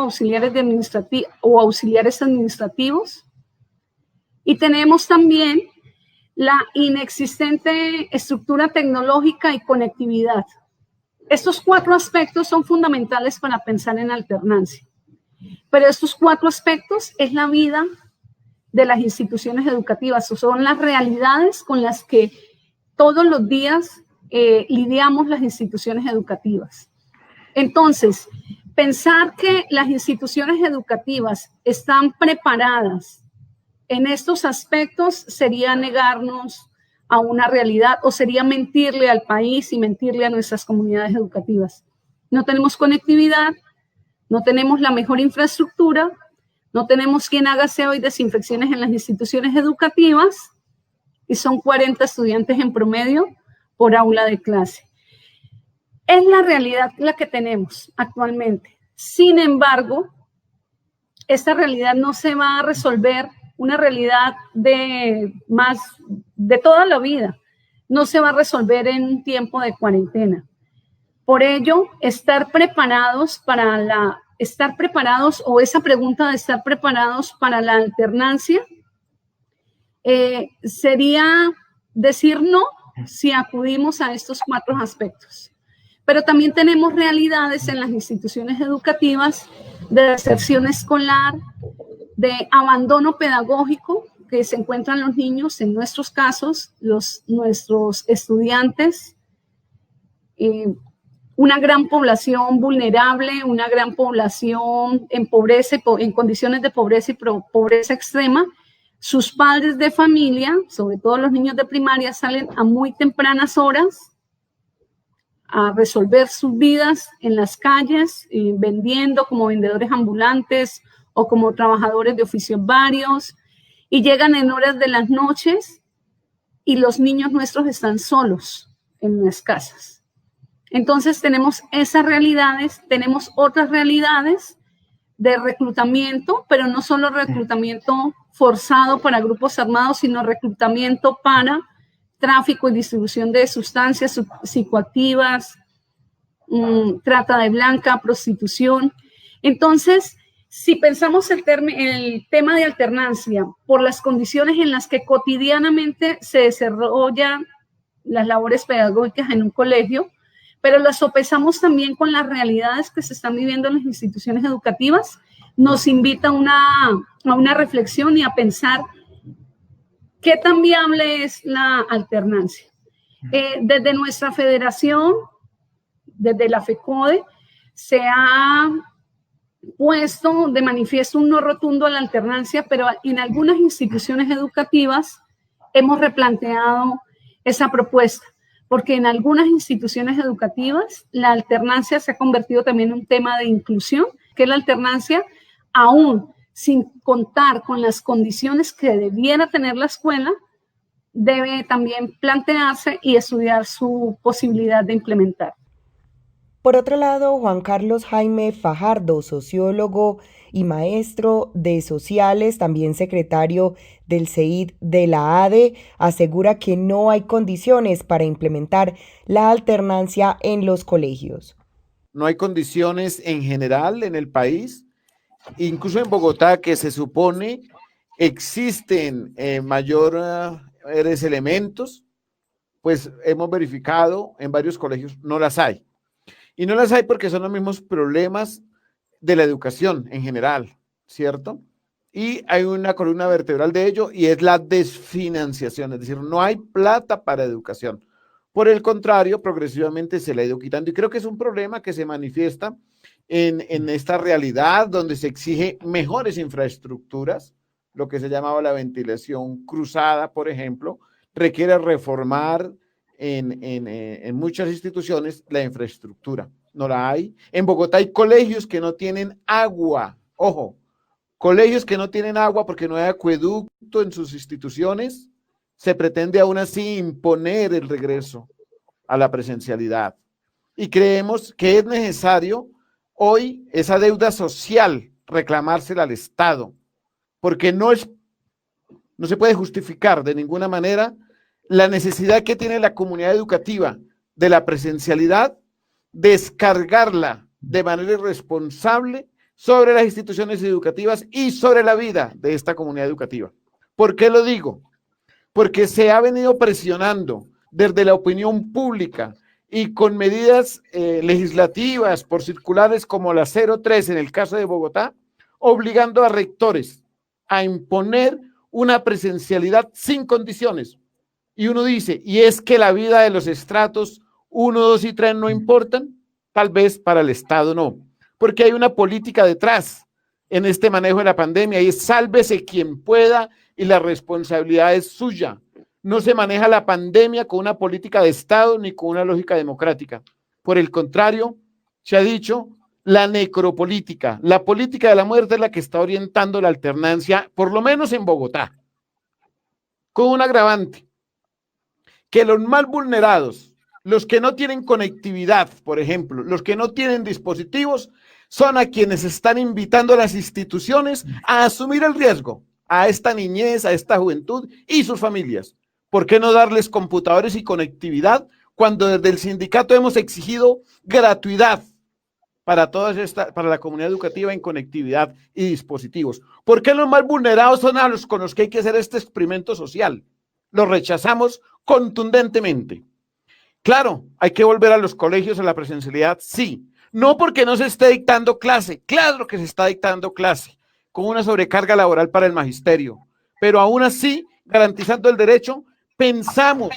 auxiliares administrativos, y tenemos también la inexistente estructura tecnológica y conectividad. Estos 4 aspectos son fundamentales para pensar en alternancia, pero estos 4 aspectos es la vida de las instituciones educativas, son las realidades con las que todos los días lidiamos las instituciones educativas. Entonces, pensar que las instituciones educativas están preparadas en estos aspectos sería negarnos a una realidad o sería mentirle al país y mentirle a nuestras comunidades educativas. No tenemos conectividad, no tenemos la mejor infraestructura, no tenemos quien haga aseo y desinfecciones en las instituciones educativas y son 40 estudiantes en promedio por aula de clase. Es la realidad la que tenemos actualmente. Sin embargo, esta realidad no se va a resolver, una realidad de toda la vida, no se va a resolver en un tiempo de cuarentena. Por ello, estar preparados o esa pregunta de estar preparados para la alternancia sería decir no si acudimos a estos 4 aspectos. Pero también tenemos realidades en las instituciones educativas de deserción escolar, de abandono pedagógico que se encuentran los niños, en nuestros casos, nuestros estudiantes, una gran población vulnerable, una gran población en pobreza, en condiciones de pobreza y pobreza extrema. Sus padres de familia, sobre todo los niños de primaria, salen a muy tempranas horas a resolver sus vidas en las calles, vendiendo como vendedores ambulantes o como trabajadores de oficios varios, y llegan en horas de las noches y los niños nuestros están solos en las casas. Entonces tenemos esas realidades, tenemos otras realidades de reclutamiento, pero no solo reclutamiento forzado para grupos armados, sino reclutamiento para tráfico y distribución de sustancias psicoactivas, trata de blanca, prostitución. Entonces, si pensamos el tema de alternancia por las condiciones en las que cotidianamente se desarrollan las labores pedagógicas en un colegio, pero las sopesamos también con las realidades que se están viviendo en las instituciones educativas, nos invita a una reflexión y a pensar qué tan viable es la alternancia. Desde nuestra federación, desde la FECODE, se ha puesto de manifiesto un no rotundo a la alternancia, pero en algunas instituciones educativas hemos replanteado esa propuesta, porque en algunas instituciones educativas la alternancia se ha convertido también en un tema de inclusión, que la alternancia, aún sin contar con las condiciones que debiera tener la escuela, debe también plantearse y estudiar su posibilidad de implementar. Por otro lado, Juan Carlos Jaime Fajardo, sociólogo y maestro de sociales, también secretario del CEID de la ADE, asegura que no hay condiciones para implementar la alternancia en los colegios. No hay condiciones en general en el país, incluso en Bogotá, que se supone existen mayores elementos, pues hemos verificado en varios colegios, no las hay. Y no las hay porque son los mismos problemas de la educación en general, ¿cierto? Y hay una columna vertebral de ello y es la desfinanciación, es decir, no hay plata para educación. Por el contrario, progresivamente se la ha ido quitando y creo que es un problema que se manifiesta en esta realidad donde se exige mejores infraestructuras, lo que se llamaba la ventilación cruzada, por ejemplo, requiere reformar en muchas instituciones la infraestructura, no la hay. En Bogotá hay colegios que no tienen agua, ojo, colegios que no tienen agua porque no hay acueducto en sus instituciones, se pretende aún así imponer el regreso a la presencialidad. Y creemos que es necesario hoy esa deuda social reclamársela al Estado, porque no se puede justificar de ninguna manera la necesidad que tiene la comunidad educativa de la presencialidad, descargarla de manera irresponsable sobre las instituciones educativas y sobre la vida de esta comunidad educativa. ¿Por qué lo digo? Porque se ha venido presionando desde la opinión pública y con medidas legislativas por circulares como la 03 en el caso de Bogotá, obligando a rectores a imponer una presencialidad sin condiciones. Y uno dice, ¿y es que la vida de los estratos 1, 2 y 3 no importan? Tal vez para el Estado no, porque hay una política detrás en este manejo de la pandemia y es sálvese quien pueda y la responsabilidad es suya. No se maneja la pandemia con una política de Estado ni con una lógica democrática. Por el contrario, se ha dicho, la necropolítica, la política de la muerte es la que está orientando la alternancia, por lo menos en Bogotá, con un agravante, que los más vulnerados, los que no tienen conectividad, por ejemplo, los que no tienen dispositivos, son a quienes están invitando a las instituciones a asumir el riesgo, a esta niñez, a esta juventud y sus familias. ¿Por qué no darles computadores y conectividad cuando desde el sindicato hemos exigido gratuidad para para la comunidad educativa en conectividad y dispositivos. ¿Por qué los más vulnerados son a los con los que hay que hacer este experimento social? Lo rechazamos contundentemente. Claro, hay que volver a los colegios a la presencialidad, sí. No porque no se esté dictando clase, claro que se está dictando clase, con una sobrecarga laboral para el magisterio, pero aún así, garantizando el derecho, pensamos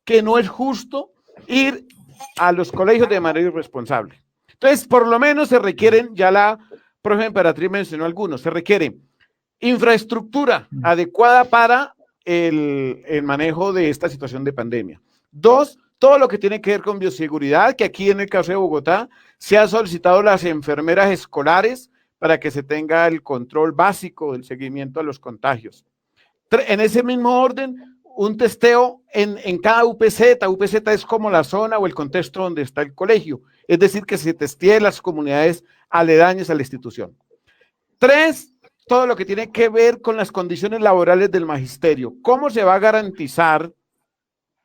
que no es justo ir a los colegios de manera irresponsable. Entonces, por lo menos se requieren, ya la profe Emperatriz mencionó algunos, se requiere infraestructura adecuada para el manejo de esta situación de pandemia. 2, todo lo que tiene que ver con bioseguridad, que aquí en el caso de Bogotá se ha solicitado las enfermeras escolares para que se tenga el control básico del seguimiento a los contagios. En ese mismo orden, un testeo en cada UPZ. UPZ es como la zona o el contexto donde está el colegio, es decir, que se testee las comunidades aledañas a la institución. 3, todo lo que tiene que ver con las condiciones laborales del magisterio. ¿Cómo se va a garantizar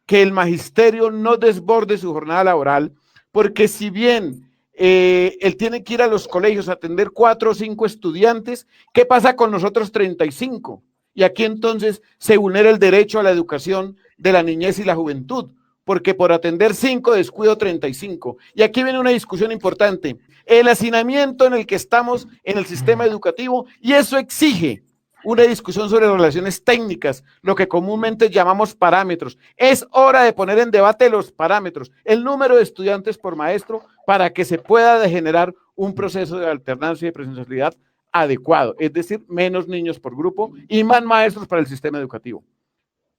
que el magisterio no desborde su jornada laboral? Porque si bien él tiene que ir a los colegios a atender 4 o 5 estudiantes, ¿qué pasa con los otros 35? Y aquí entonces se vulnera el derecho a la educación de la niñez y la juventud, porque por atender 5 descuido 35. Y aquí viene una discusión importante, el hacinamiento en el que estamos en el sistema educativo, y eso exige una discusión sobre relaciones técnicas, lo que comúnmente llamamos parámetros. Es hora de poner en debate los parámetros, el número de estudiantes por maestro, para que se pueda generar un proceso de alternancia y de presencialidad adecuado, es decir, menos niños por grupo y más maestros para el sistema educativo.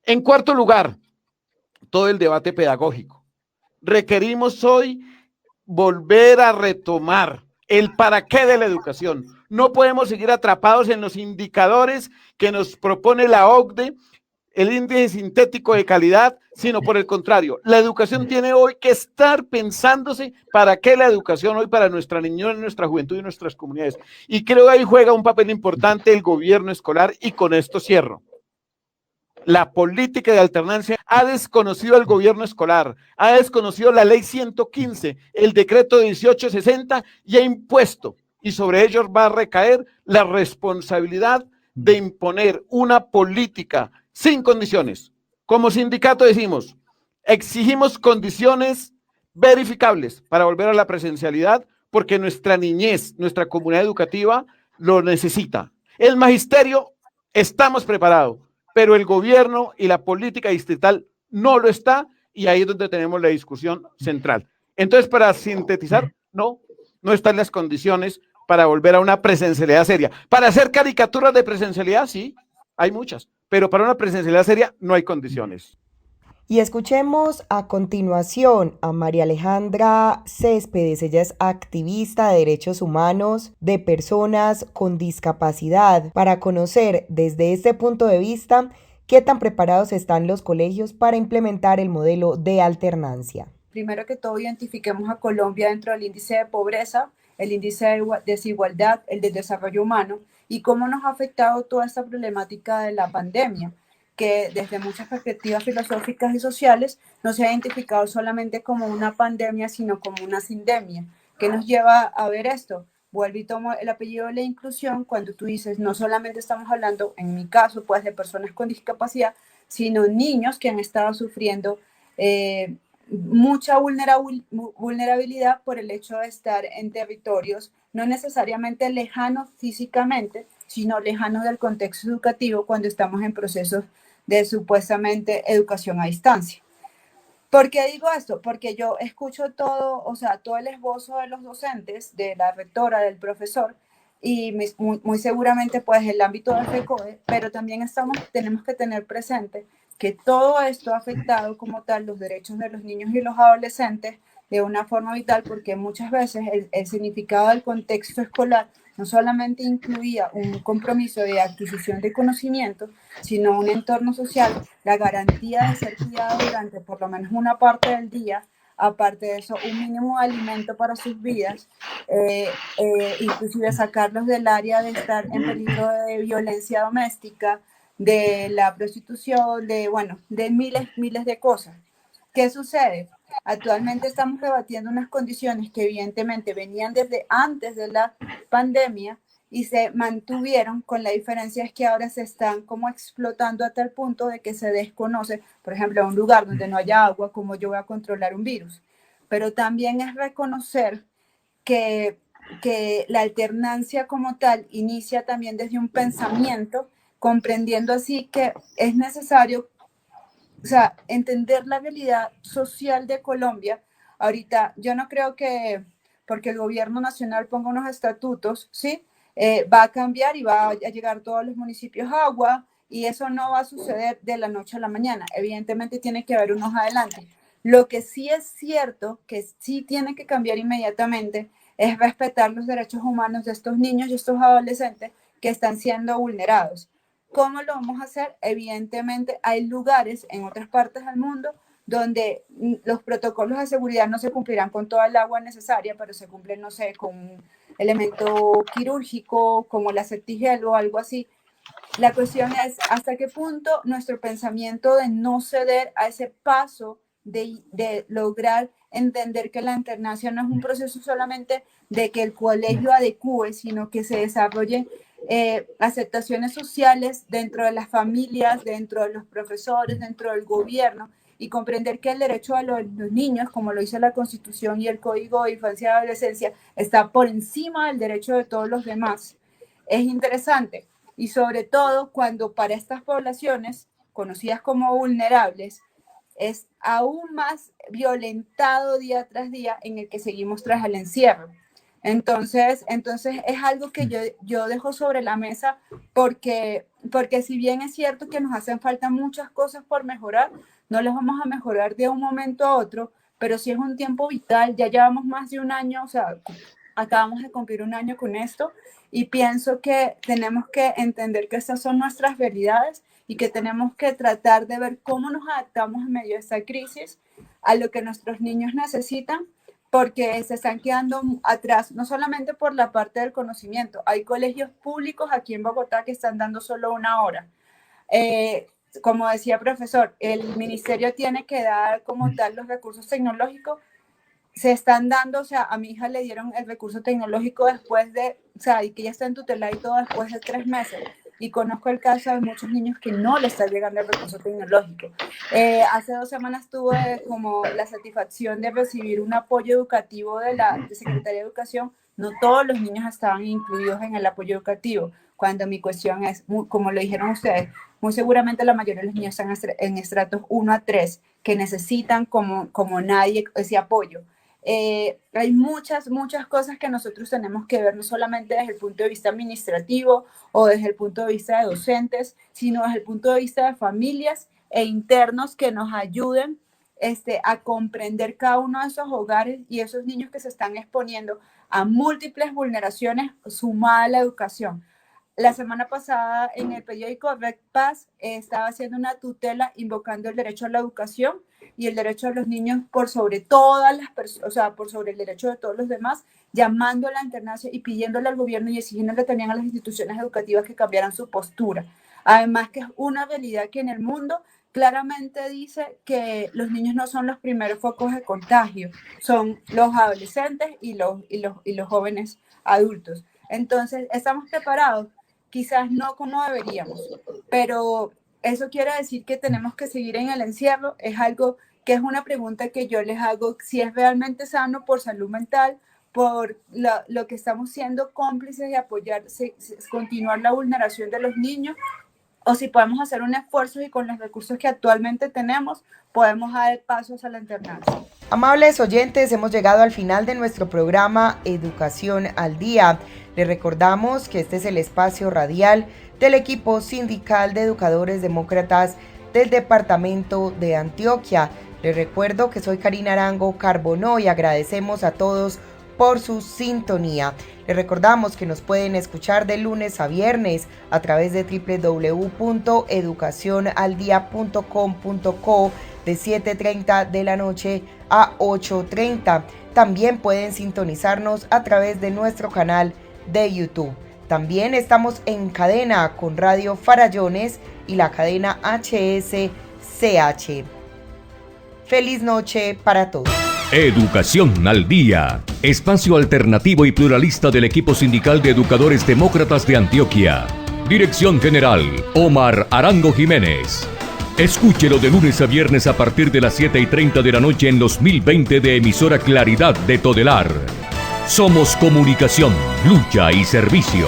En cuarto lugar, todo el debate pedagógico. Requerimos hoy volver a retomar el para qué de la educación. No podemos seguir atrapados en los indicadores que nos propone la OCDE, el índice sintético de calidad, sino por el contrario, la educación tiene hoy que estar pensándose para qué la educación hoy para nuestra niñez, nuestra juventud y nuestras comunidades. Y creo que ahí juega un papel importante el gobierno escolar, y con esto cierro. La política de alternancia ha desconocido al gobierno escolar, ha desconocido la ley 115, el decreto 1860, y ha impuesto, y sobre ellos va a recaer la responsabilidad de imponer una política sin condiciones. Como sindicato decimos, exigimos condiciones verificables para volver a la presencialidad, porque nuestra niñez, nuestra comunidad educativa lo necesita. El magisterio estamos preparados, pero el gobierno y la política distrital no lo está, y ahí es donde tenemos la discusión central. Entonces, para sintetizar, no están las condiciones para volver a una presencialidad seria. Para hacer caricaturas de presencialidad, sí, hay muchas, pero para una presencialidad seria no hay condiciones. Y escuchemos a continuación a María Alejandra Céspedes. Ella es activista de derechos humanos de personas con discapacidad, para conocer desde este punto de vista qué tan preparados están los colegios para implementar el modelo de alternancia. Primero que todo, identifiquemos a Colombia dentro del índice de pobreza, el índice de desigualdad, el de desarrollo humano, y cómo nos ha afectado toda esta problemática de la pandemia, que desde muchas perspectivas filosóficas y sociales no se ha identificado solamente como una pandemia, sino como una sindemia. ¿Qué nos lleva a ver esto? Vuelvo y tomo el apellido de la inclusión cuando tú dices, no solamente estamos hablando, en mi caso, pues de personas con discapacidad, sino niños que han estado sufriendo mucha vulnerabilidad por el hecho de estar en territorios no necesariamente lejanos físicamente, sino lejanos del contexto educativo cuando estamos en procesos de supuestamente educación a distancia. ¿Por qué digo esto? Porque yo escucho todo, o sea, todo el esbozo de los docentes, de la rectora, del profesor, y muy seguramente pues el ámbito del FECODE, pero también tenemos que tener presente que todo esto ha afectado como tal los derechos de los niños y los adolescentes de una forma vital, porque muchas veces el significado del contexto escolar no solamente incluía un compromiso de adquisición de conocimiento, sino un entorno social, la garantía de ser cuidado durante por lo menos una parte del día, aparte de eso, un mínimo de alimento para sus vidas, inclusive sacarlos del área de estar en peligro de violencia doméstica, de la prostitución, de miles de cosas. ¿Qué sucede? Actualmente estamos debatiendo unas condiciones que evidentemente venían desde antes de la pandemia y se mantuvieron, con la diferencia es que ahora se están como explotando a tal punto de que se desconoce, por ejemplo, un lugar donde no haya agua, cómo yo voy a controlar un virus. Pero también es reconocer que la alternancia como tal inicia también desde un pensamiento, comprendiendo así que es necesario, o sea, entender la realidad social de Colombia. Ahorita yo no creo que porque el gobierno nacional ponga unos estatutos, ¿sí? Va a cambiar y va a llegar a todos los municipios agua, y eso no va a suceder de la noche a la mañana. Evidentemente tiene que haber unos adelantos. Lo que sí es cierto, que sí tiene que cambiar inmediatamente, es respetar los derechos humanos de estos niños y estos adolescentes que están siendo vulnerados. ¿Cómo lo vamos a hacer? Evidentemente hay lugares en otras partes del mundo donde los protocolos de seguridad no se cumplirán con toda el agua necesaria, pero se cumplen, no sé, con un elemento quirúrgico como la septigel o algo así. La cuestión es hasta qué punto nuestro pensamiento de no ceder a ese paso de lograr entender que la alternancia no es un proceso solamente de que el colegio adecúe, sino que se desarrollen aceptaciones sociales dentro de las familias, dentro de los profesores, dentro del gobierno, y comprender que el derecho a los niños, como lo dice la Constitución y el Código de Infancia y Adolescencia, está por encima del derecho de todos los demás. Es interesante, y sobre todo cuando para estas poblaciones, conocidas como vulnerables, es aún más violentado día tras día en el que seguimos tras el encierro. Entonces es algo que yo dejo sobre la mesa porque si bien es cierto que nos hacen falta muchas cosas por mejorar, no las vamos a mejorar de un momento a otro, pero sí es un tiempo vital. Ya llevamos más de un año, o sea, acabamos de cumplir un año con esto, y pienso que tenemos que entender que estas son nuestras realidades y que tenemos que tratar de ver cómo nos adaptamos en medio de esta crisis a lo que nuestros niños necesitan, porque se están quedando atrás, no solamente por la parte del conocimiento. Hay colegios públicos aquí en Bogotá que están dando solo 1 hora. Como decía el profesor, el ministerio tiene que dar como tal los recursos tecnológicos. Se están dando, o sea, a mi hija le dieron el recurso tecnológico después de, o sea, y que ya está en tutela y todo después de 3 meses. Y conozco el caso de muchos niños que no les está llegando el recurso tecnológico. Hace 2 semanas tuve como la satisfacción de recibir un apoyo educativo de la Secretaría de Educación. No todos los niños estaban incluidos en el apoyo educativo, cuando mi cuestión es, como lo dijeron ustedes, muy seguramente la mayoría de los niños están en estratos 1 a 3, que necesitan como nadie ese apoyo. Hay muchas cosas que nosotros tenemos que ver, no solamente desde el punto de vista administrativo o desde el punto de vista de docentes, sino desde el punto de vista de familias e internos que nos ayuden a comprender cada uno de esos hogares y esos niños que se están exponiendo a múltiples vulneraciones sumada a la educación. La semana pasada en el periódico Red Paz estaba haciendo una tutela invocando el derecho a la educación y el derecho de los niños por sobre todas las personas, o sea, por sobre el derecho de todos los demás, llamando a la alternancia y pidiéndole al gobierno y exigiéndole también a las instituciones educativas que cambiaran su postura. Además que es una realidad que en el mundo claramente dice que los niños no son los primeros focos de contagio, son los adolescentes y los jóvenes adultos. Entonces, ¿estamos preparados? Quizás no como deberíamos, pero eso quiere decir que tenemos que seguir en el encierro. Es algo que es una pregunta que yo les hago, si es realmente sano por salud mental, por lo que estamos siendo cómplices de apoyar, continuar la vulneración de los niños, o si podemos hacer un esfuerzo y con los recursos que actualmente tenemos podemos dar pasos a la alternancia. Amables oyentes, hemos llegado al final de nuestro programa Educación al Día. Les recordamos que este es el espacio radial del equipo sindical de educadores demócratas del departamento de Antioquia. Les recuerdo que soy Karina Arango Carbonó y agradecemos a todos por su sintonía. Les recordamos que nos pueden escuchar de lunes a viernes a través de www.educacionaldia.com.co de 7:30 de la noche a 8:30. También pueden sintonizarnos a través de nuestro canal de YouTube. También estamos en cadena con Radio Farallones y la cadena HSCH. Feliz noche para todos. Educación al Día, espacio alternativo y pluralista del equipo sindical de educadores demócratas de Antioquia. Dirección General, Omar Arango Jiménez. Escúchelo de lunes a viernes a partir de las 7:30 de la noche en los 1020 de emisora Claridad de Todelar. Somos comunicación, lucha y servicio.